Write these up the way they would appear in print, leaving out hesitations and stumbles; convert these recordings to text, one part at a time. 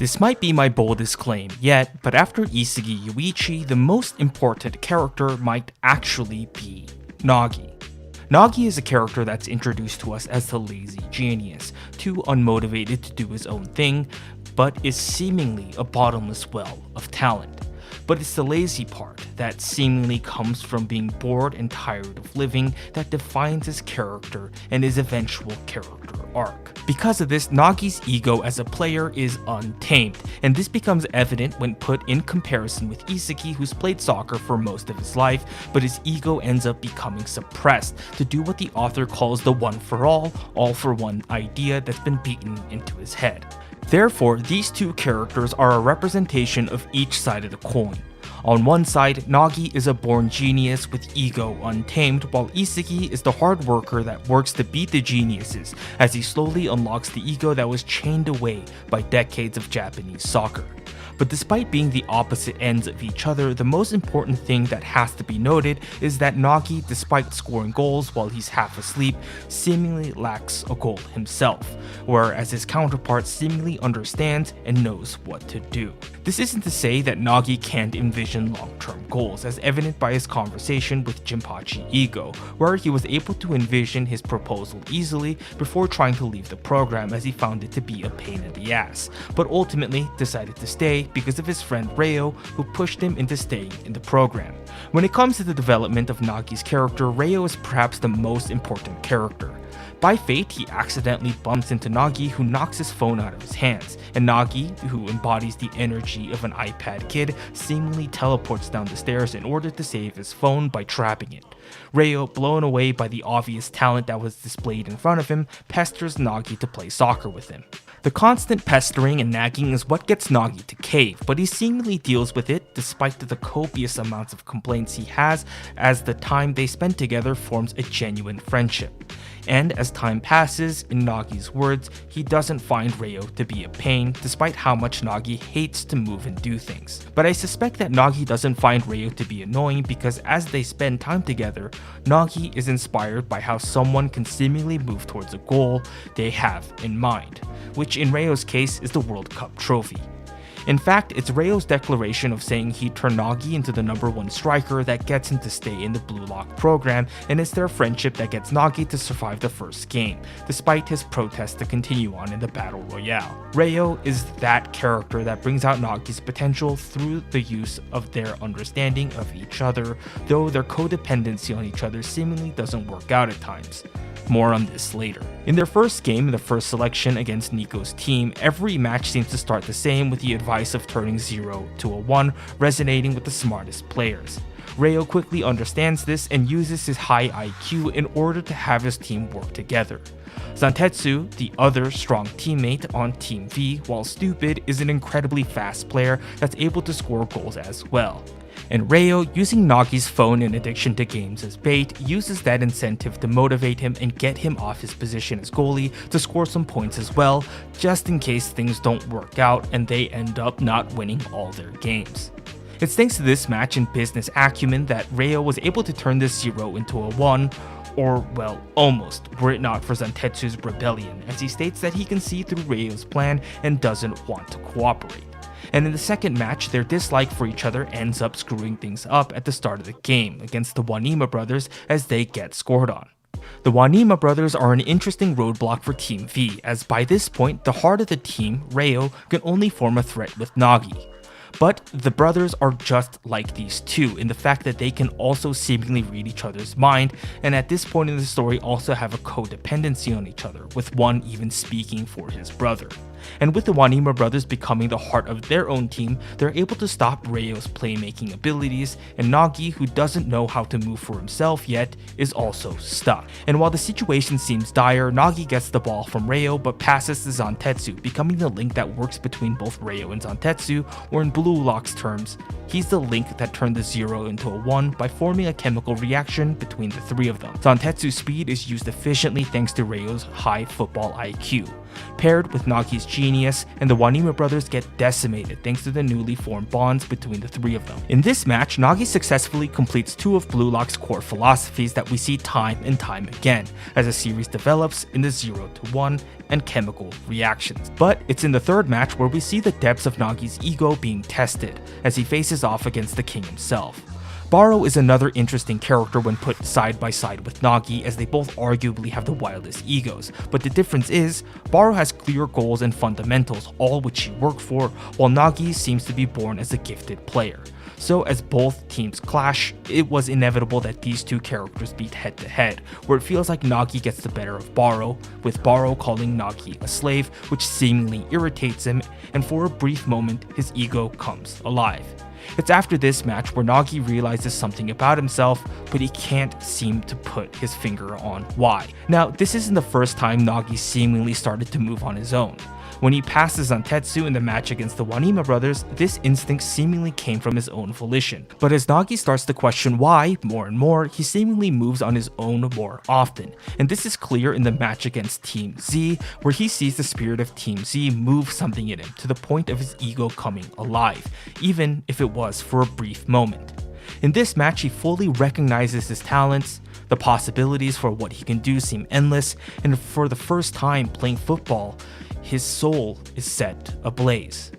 This might be my boldest claim yet, but after Isagi Yuichi, the most important character might actually be Nagi. Nagi is a character that's introduced to us as the lazy genius, too unmotivated to do his own thing, but is seemingly a bottomless well of talent. But it's the lazy part that seemingly comes from being bored and tired of living that defines his character and his eventual character arc. Because of this, Nagi's ego as a player is untamed, and this becomes evident when put in comparison with Isagi, who's played soccer for most of his life, but his ego ends up becoming suppressed to do what the author calls the one for all for one idea that's been beaten into his head. Therefore, these two characters are a representation of each side of the coin. On one side, Nagi is a born genius with ego untamed, while Isagi is the hard worker that works to beat the geniuses as he slowly unlocks the ego that was chained away by decades of Japanese soccer. But despite being the opposite ends of each other, the most important thing that has to be noted is that Nagi, despite scoring goals while he's half asleep, seemingly lacks a goal himself, whereas his counterpart seemingly understands and knows what to do. This isn't to say that Nagi can't envision long-term goals, as evident by his conversation with Jinpachi Ego, where he was able to envision his proposal easily before trying to leave the program as he found it to be a pain in the ass, but ultimately decided to stay because of his friend Ryo, who pushed him into staying in the program. When it comes to the development of Nagi's character, Ryo is perhaps the most important character. By fate, he accidentally bumps into Nagi, who knocks his phone out of his hands, and Nagi, who embodies the energy of an iPad kid, seemingly teleports down the stairs in order to save his phone by trapping it. Ryo, blown away by the obvious talent that was displayed in front of him, pesters Nagi to play soccer with him. The constant pestering and nagging is what gets Nagi to cave, but he seemingly deals with it despite the copious amounts of complaints he has, as the time they spend together forms a genuine friendship. And as time passes, in Nagi's words, he doesn't find Ryo to be a pain, despite how much Nagi hates to move and do things. But I suspect that Nagi doesn't find Ryo to be annoying because as they spend time together, Nagi is inspired by how someone can seemingly move towards a goal they have in mind, which in Ryo's case is the World Cup trophy. In fact, it's Ryo's declaration of saying he'd turn Nagi into the #1 striker that gets him to stay in the Blue Lock program, and it's their friendship that gets Nagi to survive the first game, despite his protest to continue on in the Battle Royale. Ryo is that character that brings out Nagi's potential through the use of their understanding of each other, though their codependency on each other seemingly doesn't work out at times. More on this later. In their first game, the first selection against Nico's team, every match seems to start the same, with the advice of turning 0 to a 1 resonating with the smartest players. Ryo quickly understands this and uses his high IQ in order to have his team work together. Zantetsu, the other strong teammate on Team V, while stupid, is an incredibly fast player that's able to score goals as well. And Ryo, using Nagi's phone and addiction to games as bait, uses that incentive to motivate him and get him off his position as goalie to score some points as well, just in case things don't work out and they end up not winning all their games. It's thanks to this match and business acumen that Ryo was able to turn this 0 into a 1, or well, almost, were it not for Zantetsu's rebellion, as he states that he can see through Ryo's plan and doesn't want to cooperate. And in the second match, their dislike for each other ends up screwing things up at the start of the game against the Wanima brothers as they get scored on. The Wanima brothers are an interesting roadblock for Team V, as by this point, the heart of the team, Ryo, can only form a threat with Nagi. But the brothers are just like these two in the fact that they can also seemingly read each other's mind, and at this point in the story also have a codependency on each other, with one even speaking for his brother. And with the Wanima brothers becoming the heart of their own team, they're able to stop Ryo's playmaking abilities, and Nagi, who doesn't know how to move for himself yet, is also stuck. And while the situation seems dire, Nagi gets the ball from Ryo but passes to Zantetsu, becoming the link that works between both Ryo and Zantetsu, or in Blue Lock's terms, he's the link that turned the 0 into a 1 by forming a chemical reaction between the three of them. Zantetsu's speed is used efficiently thanks to Ryo's high football IQ. paired with Nagi's genius, and the Wanima brothers get decimated thanks to the newly formed bonds between the three of them. In this match, Nagi successfully completes two of Blue Lock's core philosophies that we see time and time again as the series develops in the 0 to 1 and chemical reactions. But it's in the third match where we see the depths of Nagi's ego being tested as he faces off against the king himself. Barou is another interesting character when put side by side with Nagi, as they both arguably have the wildest egos, but the difference is, Barou has clear goals and fundamentals, all which he worked for, while Nagi seems to be born as a gifted player. So as both teams clash, it was inevitable that these two characters beat head to head, where it feels like Nagi gets the better of Barou, with Barou calling Nagi a slave, which seemingly irritates him, and for a brief moment, his ego comes alive. It's after this match where Nagi realizes something about himself, but he can't seem to put his finger on why. Now, this isn't the first time Nagi seemingly started to move on his own. When he passes on Tetsu in the match against the Wanima brothers, this instinct seemingly came from his own volition. But as Nagi starts to question why more and more, he seemingly moves on his own more often. And this is clear in the match against Team Z, where he sees the spirit of Team Z move something in him to the point of his ego coming alive, even if it was for a brief moment. In this match, he fully recognizes his talents, the possibilities for what he can do seem endless, and for the first time playing football, his soul is set ablaze.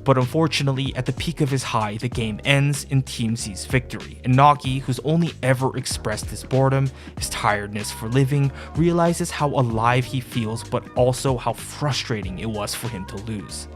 But unfortunately, at the peak of his high, the game ends in Team Z's victory, and Nagi, who's only ever expressed his boredom, his tiredness for living, realizes how alive he feels, but also how frustrating it was for him to lose.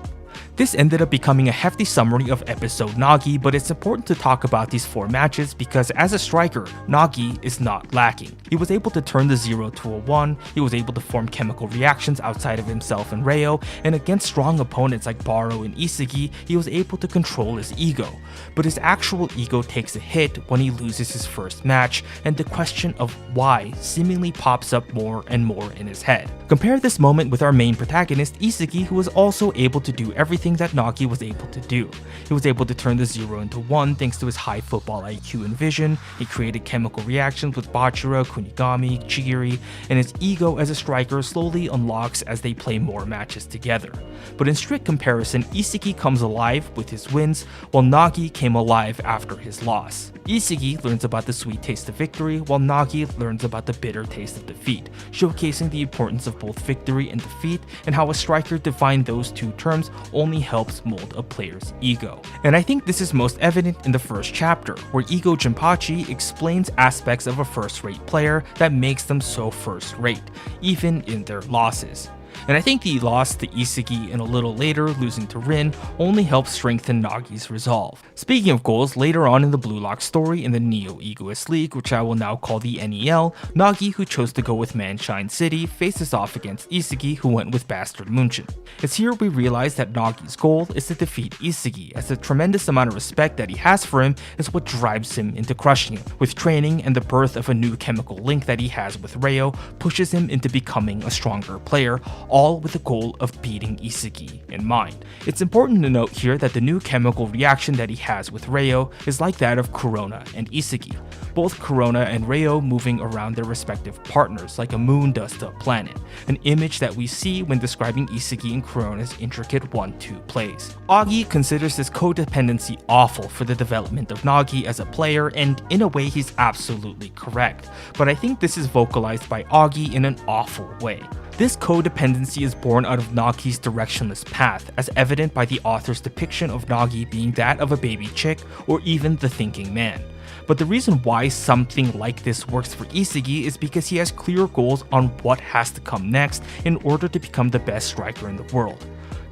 This ended up becoming a hefty summary of episode Nagi, but it's important to talk about these 4 matches because as a striker, Nagi is not lacking. He was able to turn the 0 to a 1, he was able to form chemical reactions outside of himself and Ryo, and against strong opponents like Barou and Isagi, he was able to control his ego. But his actual ego takes a hit when he loses his first match, and the question of why seemingly pops up more and more in his head. Compare this moment with our main protagonist, Isagi, who was also able to do everything that Nagi was able to do. He was able to turn the 0 into 1 thanks to his high football IQ and vision, he created chemical reactions with Bachira, Kunigami, Chigiri, and his ego as a striker slowly unlocks as they play more matches together. But in strict comparison, Isagi comes alive with his wins, while Nagi came alive after his loss. Isagi learns about the sweet taste of victory, while Nagi learns about the bitter taste of defeat, showcasing the importance of both victory and defeat, and how a striker defined those two terms only helps mold a player's ego. And I think this is most evident in the first chapter, where Ego Jinpachi explains aspects of a first-rate player that makes them so first-rate, even in their losses. And I think the loss to Isagi and a little later losing to Rin only helps strengthen Nagi's resolve. Speaking of goals, later on in the Blue Lock story in the Neo Egoist League, which I will now call the NEL, Nagi, who chose to go with Manshine City, faces off against Isagi, who went with Bastard Munchen. It's here we realize that Nagi's goal is to defeat Isagi, as the tremendous amount of respect that he has for him is what drives him into crushing him, with training and the birth of a new chemical link that he has with Ryo pushes him into becoming a stronger player, all with the goal of beating Isagi in mind. It's important to note here that the new chemical reaction that he has with Ryo is like that of Kurona and Isagi, both Kurona and Ryo moving around their respective partners like a moon does to a planet, an image that we see when describing Isagi and Kurona's intricate 1-2 plays. Agi considers this codependency awful for the development of Nagi as a player, and in a way he's absolutely correct, but I think this is vocalized by Agi in an awful way. This codependency is born out of Nagi's directionless path, as evident by the author's depiction of Nagi being that of a baby chick or even the thinking man. But the reason why something like this works for Isagi is because he has clear goals on what has to come next in order to become the best striker in the world.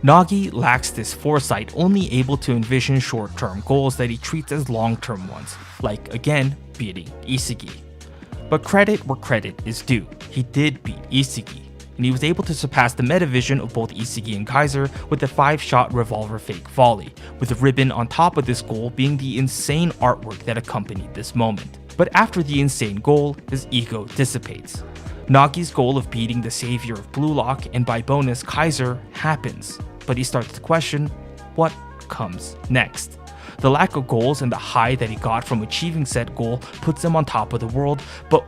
Nagi lacks this foresight, only able to envision short-term goals that he treats as long-term ones, like again, beating Isagi. But credit where credit is due, he did beat Isagi, and he was able to surpass the meta vision of both Isagi and Kaiser with the 5-shot revolver fake volley, with the ribbon on top of this goal being the insane artwork that accompanied this moment. But after the insane goal, his ego dissipates. Nagi's goal of beating the savior of Blue Lock, and by bonus Kaiser, happens, but he starts to question what comes next. The lack of goals and the high that he got from achieving said goal puts him on top of the world, but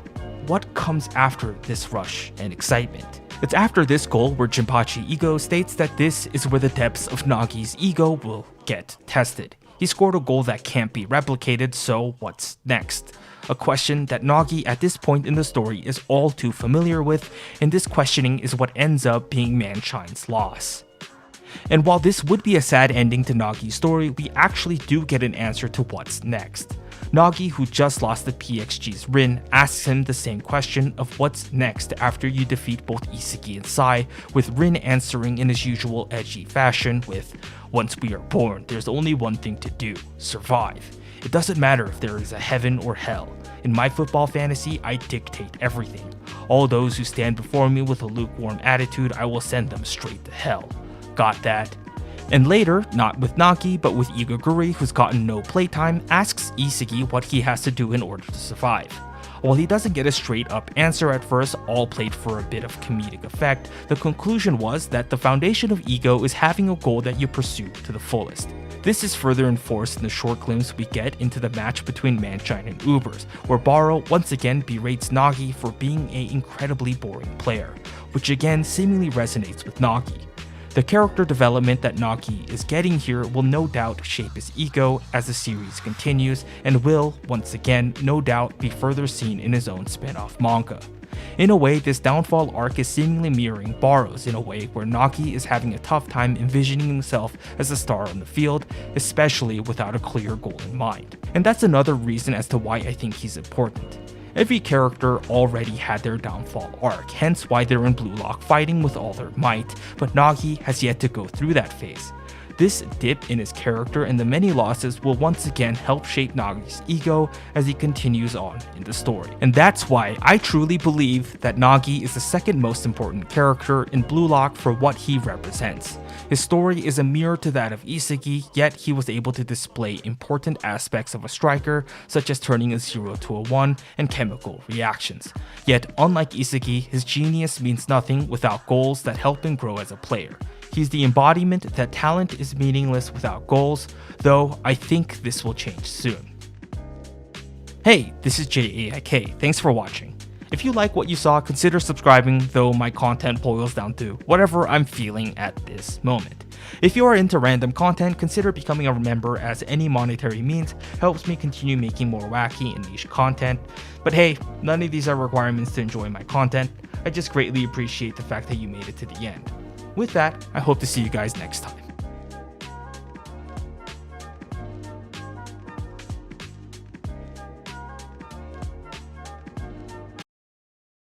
what comes after this rush and excitement? It's after this goal where Jinpachi Ego states that this is where the depths of Nagi's ego will get tested. He scored a goal that can't be replicated, so what's next? A question that Nagi at this point in the story is all too familiar with, and this questioning is what ends up being Manshine's loss. And while this would be a sad ending to Nagi's story, we actually do get an answer to what's next. Nagi, who just lost the PXG's Rin, asks him the same question of what's next after you defeat both Isagi and Sai, with Rin answering in his usual edgy fashion with, "Once we are born, there's only one thing to do, survive. It doesn't matter if there is a heaven or hell. In my football fantasy, I dictate everything. All those who stand before me with a lukewarm attitude, I will send them straight to hell. Got that?" And later, not with Nagi, but with Igaguri, who's gotten no playtime, asks Isagi what he has to do in order to survive. While he doesn't get a straight up answer at first, all played for a bit of comedic effect, the conclusion was that the foundation of ego is having a goal that you pursue to the fullest. This is further enforced in the short glimpse we get into the match between Manshine and Ubers, where Barou once again berates Nagi for being an incredibly boring player, which again seemingly resonates with Nagi. The character development that Nagi is getting here will no doubt shape his ego as the series continues, and will, once again, no doubt be further seen in his own spin-off manga. In a way, this downfall arc is seemingly mirroring Barou's in a way where Nagi is having a tough time envisioning himself as a star on the field, especially without a clear goal in mind. And that's another reason as to why I think he's important. Every character already had their downfall arc, hence why they're in Blue Lock fighting with all their might, but Nagi has yet to go through that phase. This dip in his character and the many losses will once again help shape Nagi's ego as he continues on in the story. And that's why I truly believe that Nagi is the second most important character in Blue Lock for what he represents. His story is a mirror to that of Isagi, yet he was able to display important aspects of a striker, such as turning a 0 to a 1 and chemical reactions. Yet unlike Isagi, his genius means nothing without goals that help him grow as a player. He's the embodiment that talent is meaningless without goals, though I think this will change soon. Hey, this is JaeAIK, thanks for watching. If you like what you saw, consider subscribing, though my content boils down to whatever I'm feeling at this moment. If you are into random content, consider becoming a member, as any monetary means helps me continue making more wacky and niche content. But hey, none of these are requirements to enjoy my content. I just greatly appreciate the fact that you made it to the end. With that, I hope to see you guys next time.